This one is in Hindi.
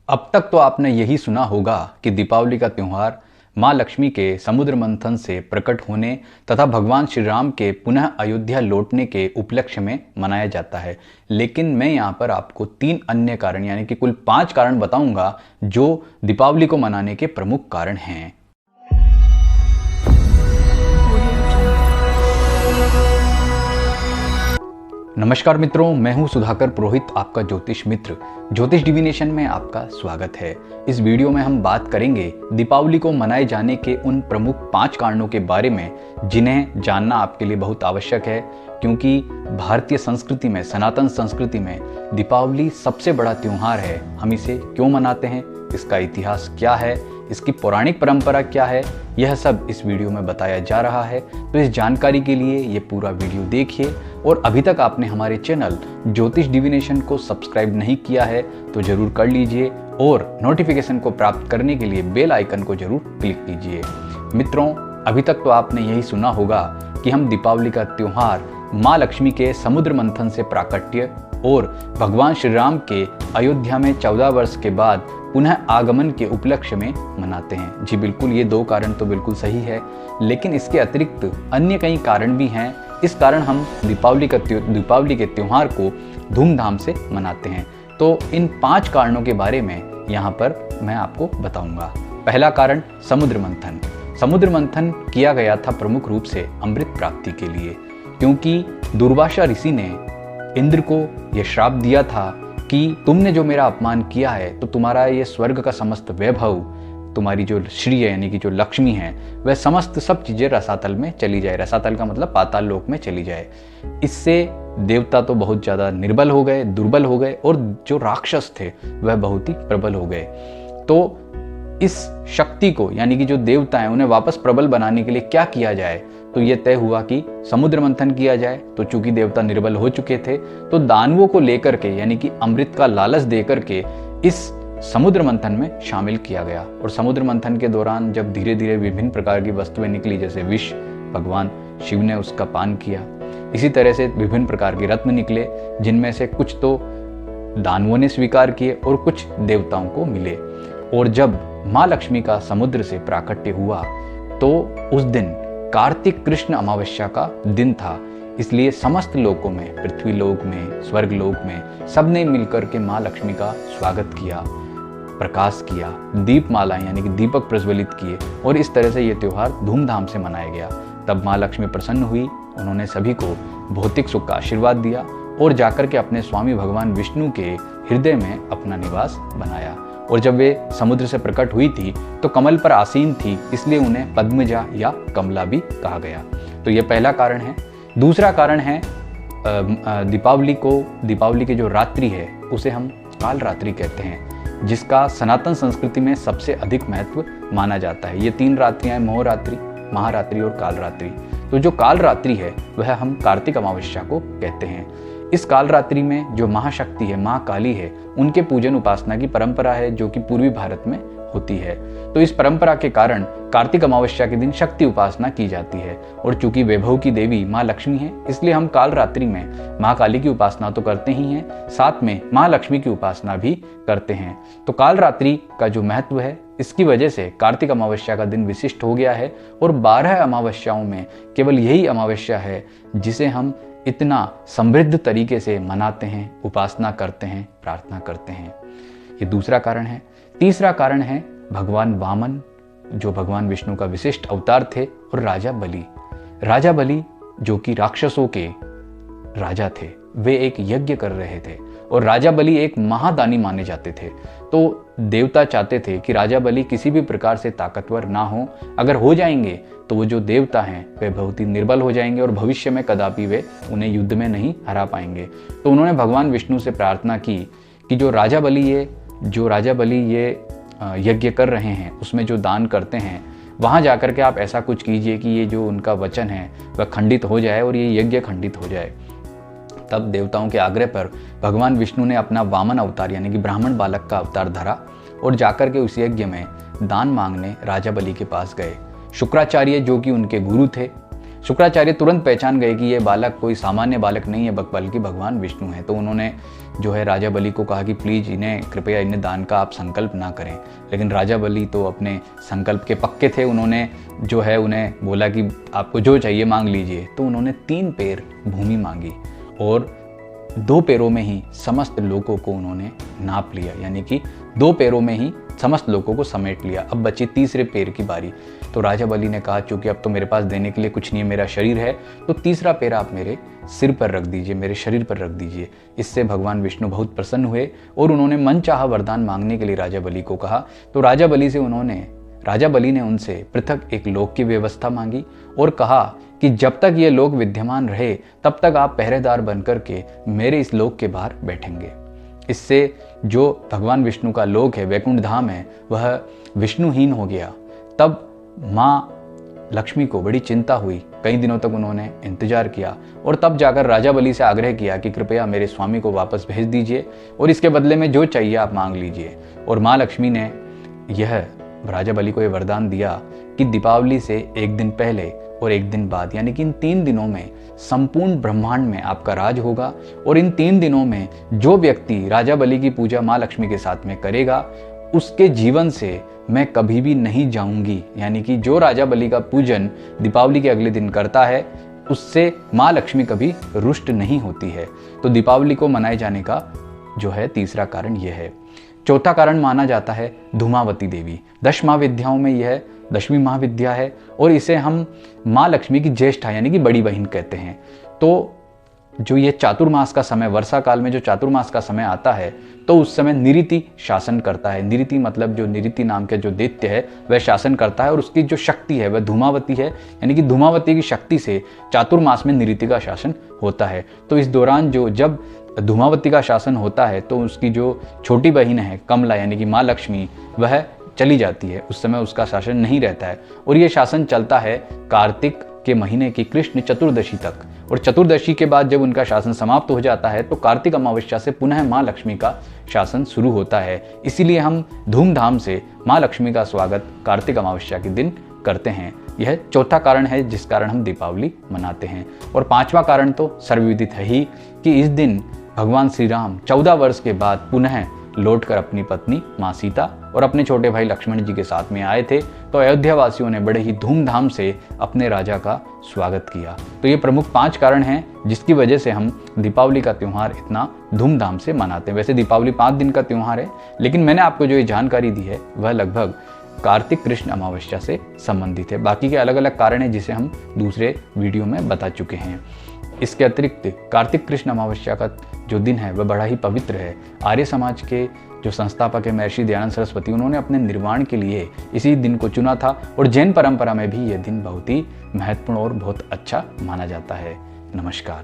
अब तक तो आपने यही सुना होगा कि दीपावली का त्यौहार माँ लक्ष्मी के समुद्र मंथन से प्रकट होने तथा भगवान श्री राम के पुनः अयोध्या लौटने के उपलक्ष्य में मनाया जाता है। लेकिन मैं यहाँ पर आपको 3 अन्य कारण यानी कि कुल 5 कारण बताऊंगा जो दीपावली को मनाने के प्रमुख कारण हैं। नमस्कार मित्रों, मैं हूं सुधाकर पुरोहित, आपका ज्योतिष मित्र। ज्योतिष डिविनेशन में आपका स्वागत है। इस वीडियो में हम बात करेंगे दीपावली को मनाए जाने के उन प्रमुख 5 कारणों के बारे में जिन्हें जानना आपके लिए बहुत आवश्यक है, क्योंकि भारतीय संस्कृति में, सनातन संस्कृति में दीपावली सबसे बड़ा त्यौहार है। हम इसे क्यों मनाते हैं, इसका इतिहास क्या है, इसकी पौराणिक परंपरा क्या है, यह सब इस वीडियो में बताया जा रहा है। तो इस जानकारी के लिए ये पूरा वीडियो देखिए, और अभी तक आपने हमारे चैनल ज्योतिष डिविनेशन को सब्सक्राइब नहीं किया है तो जरूर कर लीजिए, और नोटिफिकेशन को प्राप्त करने के लिए बेल आइकन को जरूर क्लिक कीजिए। मित्रों, अभी तक तो आपने यही सुना होगा कि हम दीपावली का त्यौहार माँ लक्ष्मी के समुद्र मंथन से प्राकट्य और भगवान श्री राम के अयोध्या में 14 वर्ष के बाद पुनः आगमन के उपलक्ष्य में मनाते हैं। जी बिल्कुल, ये 2 कारण तो बिल्कुल सही है, लेकिन इसके अतिरिक्त अन्य कई कारण भी हैं। इस कारण हम दीपावली के त्यौहार को धूमधाम से मनाते हैं। तो इन 5 कारणों के बारे में यहाँ पर मैं आपको बताऊंगा। पहला कारण, समुद्र मंथन। समुद्र मंथन किया गया था प्रमुख रूप से अमृत प्राप्ति के लिए, क्योंकि दुर्वासा ऋषि ने इंद्र को यह श्राप दिया था कि तुमने जो मेरा अपमान किया है तो तुम्हारा ये स्वर्ग का समस्त वैभव, तुम्हारी जो श्री है यानी कि जो लक्ष्मी है, वह समस्त सब चीजें रसातल में चली जाए। रसातल का मतलब पाताल लोक में चली जाए। इससे देवता तो बहुत ज्यादा निर्बल हो गए, दुर्बल हो गए, और जो राक्षस थे वह बहुत ही प्रबल हो गए। तो इस शक्ति को यानी कि जो देवता है उन्हें वापस प्रबल बनाने के लिए क्या किया जाए, तो यह तय हुआ कि समुद्र मंथन किया जाए। तो चूंकि देवता निर्बल हो चुके थे, तो दानवों को लेकर के यानी कि अमृत का लालच देकर के इस समुद्र मंथन में शामिल किया गया। और समुद्र मंथन के दौरान जब धीरे धीरे विभिन्न प्रकार की वस्तुएं निकली, जैसे विष, भगवान शिव ने उसका पान किया। इसी तरह से विभिन्न प्रकार के रत्न निकले, जिनमें से कुछ तो दानवों ने स्वीकार किए और कुछ देवताओं को मिले। और जब माँ लक्ष्मी का समुद्र से प्राकट्य हुआ तो उस दिन कार्तिक कृष्ण अमावस्या का दिन था। इसलिए समस्त लोकों में, पृथ्वी लोक में, स्वर्ग लोक में सबने मिलकर के माँ लक्ष्मी का स्वागत किया, प्रकाश किया, दीपमालाएं यानी कि दीपक प्रज्वलित किए, और इस तरह से ये त्यौहार धूमधाम से मनाया गया। तब माँ लक्ष्मी प्रसन्न हुई, उन्होंने सभी को भौतिक सुख का आशीर्वाद दिया और जाकर के अपने स्वामी भगवान विष्णु के हृदय में अपना निवास बनाया। और जब वे समुद्र से प्रकट हुई थी तो कमल पर आसीन थी, इसलिए उन्हें पद्मजा या कमला भी कहा गया। तो ये पहला कारण है। दूसरा कारण है दीपावली की जो रात्रि है उसे हम काल रात्रि कहते हैं, जिसका सनातन संस्कृति में सबसे अधिक महत्व माना जाता है। ये 3 रात्रियां, मोहरात्रि, महारात्रि और काल रात्रि। तो जो काल रात्रि है वह हम कार्तिक अमावस्या को कहते हैं। इस काल रात्रि में जो महाशक्ति है, माँ काली है, उनके पूजन उपासना की परंपरा है जो कि पूर्वी भारत में होती है। तो इस परंपरा के कारण कार्तिक अमावस्या के दिन शक्ति उपासना की जाती है। और चूंकि वैभव की देवी माँ लक्ष्मी है, इसलिए हम काल रात्रि में माँ काली की उपासना तो करते ही हैं, साथ में माँ लक्ष्मी की उपासना भी करते हैं। तो काल रात्रि का जो महत्व है, इसकी वजह से कार्तिक अमावस्या का दिन विशिष्ट हो गया है। और 12 अमावस्याओं में केवल यही अमावस्या है जिसे हम इतना समृद्ध तरीके से मनाते हैं, उपासना करते हैं, प्रार्थना करते हैं। ये दूसरा कारण है। तीसरा कारण है भगवान वामन, जो भगवान विष्णु का विशिष्ट अवतार थे, और राजा बलि। राजा बलि जो कि राक्षसों के राजा थे, वे एक यज्ञ कर रहे थे, और राजा बलि एक महादानी माने जाते थे। तो देवता चाहते थे कि राजा बलि किसी भी प्रकार से ताकतवर ना हो। अगर हो जाएंगे तो वो जो देवता हैं वे बहुत ही निर्बल हो जाएंगे और भविष्य में कदापि वे उन्हें युद्ध में नहीं हरा पाएंगे। तो उन्होंने भगवान विष्णु से प्रार्थना की कि जो राजा बलि ये यज्ञ कर रहे हैं, उसमें जो दान करते हैं, वहाँ जाकर के आप ऐसा कुछ कीजिए कि ये जो उनका वचन है वह खंडित हो जाए और ये यज्ञ खंडित हो जाए। तब देवताओं के आग्रह पर भगवान विष्णु ने अपना वामन अवतार यानी कि ब्राह्मण बालक का अवतार धरा और जाकर के उस यज्ञ में दान मांगने राजा बलि के पास गए। शुक्राचार्य जो कि उनके गुरु थे, शुक्राचार्य तुरंत पहचान गए कि ये बालक कोई सामान्य बालक नहीं है बल्कि भगवान विष्णु है। तो उन्होंने जो है राजा बलि को कहा कि प्लीज़ कृपया इन्हें दान का आप संकल्प ना करें। लेकिन राजा बलि तो अपने संकल्प के पक्के थे। उन्होंने जो है उन्हें बोला कि आपको जो चाहिए मांग लीजिए। तो उन्होंने 3 पेर भूमि मांगी और 2 पेरों में ही समस्त लोगों को उन्होंने नाप लिया, यानी कि 2 पेरों में ही समस्त लोगों को समेट लिया। अब बची तीसरे पेर की बारी। तो राजा बलि ने कहा चूंकि अब तो मेरे पास देने के लिए कुछ नहीं है, मेरा शरीर है, तो तीसरा पेड़ आप मेरे सिर पर रख दीजिए, मेरे शरीर पर रख दीजिए। इससे भगवान विष्णु बहुत प्रसन्न हुए और उन्होंने मनचाहा वरदान मांगने के लिए राजा बलि को कहा। तो राजा बलि ने उनसे पृथक एक लोक की व्यवस्था मांगी और कहा कि जब तक ये लोक विद्यमान रहे तब तक आप पहरेदार बनकर के मेरे इस लोक के बाहर बैठेंगे। इससे जो भगवान विष्णु का लोक है, वैकुंठ धाम है, वह विष्णुहीन हो गया। तब माँ लक्ष्मी को बड़ी चिंता हुई। कई दिनों तक उन्होंने इंतजार किया और तब जाकर राजा बलि से आग्रह किया कि कृपया मेरे स्वामी को वापस भेज दीजिए और इसके बदले में जो चाहिए आप मांग लीजिए। और माँ लक्ष्मी ने यह राजा बलि को यह वरदान दिया कि दीपावली से एक दिन पहले और एक दिन बाद, यानी कि इन 3 दिनों में संपूर्ण ब्रह्मांड में आपका राज होगा। और इन 3 दिनों में जो व्यक्ति राजा बलि की पूजा माँ लक्ष्मी के साथ में करेगा उसके जीवन से मैं कभी भी नहीं जाऊंगी। यानी कि जो राजा बलि का पूजन दीपावली के अगले दिन करता है उससे माँ लक्ष्मी कभी रुष्ट नहीं होती है। तो दीपावली को मनाए जाने का जो है तीसरा कारण यह है। चौथा कारण माना जाता है धूमावती देवी। 10 महाविद्याओं में यह 10वीं महाविद्या है और इसे हम माँ लक्ष्मी की ज्येष्ठा यानी कि बड़ी बहन कहते हैं। तो जो ये चातुर्मास का समय, वर्षा काल में जो चातुर्मास का समय आता है तो उस समय निऋति शासन करता है। निऋति मतलब जो निऋति नाम का जो दैत्य है वह शासन करता है और उसकी जो शक्ति है वह धूमावती है। यानी कि धूमावती की शक्ति से चातुर्मास में निऋति का शासन होता है। तो इस दौरान जब धूमावती का शासन होता है तो उसकी जो छोटी बहन है कमला यानी कि माँ लक्ष्मी वह चली जाती है। उस समय उसका शासन नहीं रहता है और ये शासन चलता है कार्तिक के महीने की कृष्ण चतुर्दशी तक। और चतुर्दशी के बाद जब उनका शासन समाप्त हो जाता है तो कार्तिक अमावस्या से पुनः माँ लक्ष्मी का शासन शुरू होता है। इसीलिए हम धूमधाम से माँ लक्ष्मी का स्वागत कार्तिक अमावस्या के दिन करते हैं। यह चौथा कारण है जिस कारण हम दीपावली मनाते हैं। और 5वां कारण तो सर्वविदित है ही कि इस दिन भगवान श्री राम 14 वर्ष के बाद पुनः लौटकर अपनी पत्नी माँ सीता और अपने छोटे भाई लक्ष्मण जी के साथ में आए थे। तो अयोध्या वासियों ने बड़े ही धूमधाम से अपने राजा का स्वागत किया। तो ये प्रमुख 5 कारण हैं जिसकी वजह से हम दीपावली का त्यौहार इतना धूमधाम से मनाते हैं। वैसे दीपावली 5 दिन का त्यौहार है, लेकिन मैंने आपको जो ये जानकारी दी है वह लगभग कार्तिक कृष्ण अमावस्या से संबंधित है। बाकी के अलग अलग कारण हैं जिसे हम दूसरे वीडियो में बता चुके हैं। इसके अतिरिक्त कार्तिक कृष्ण अमावस्या का जो दिन है वह बड़ा ही पवित्र है। आर्य समाज के जो संस्थापक है महर्षि दयानंद सरस्वती, उन्होंने अपने निर्वाण के लिए इसी दिन को चुना था और जैन परंपरा में भी यह दिन बहुत ही महत्वपूर्ण और बहुत अच्छा माना जाता है। नमस्कार।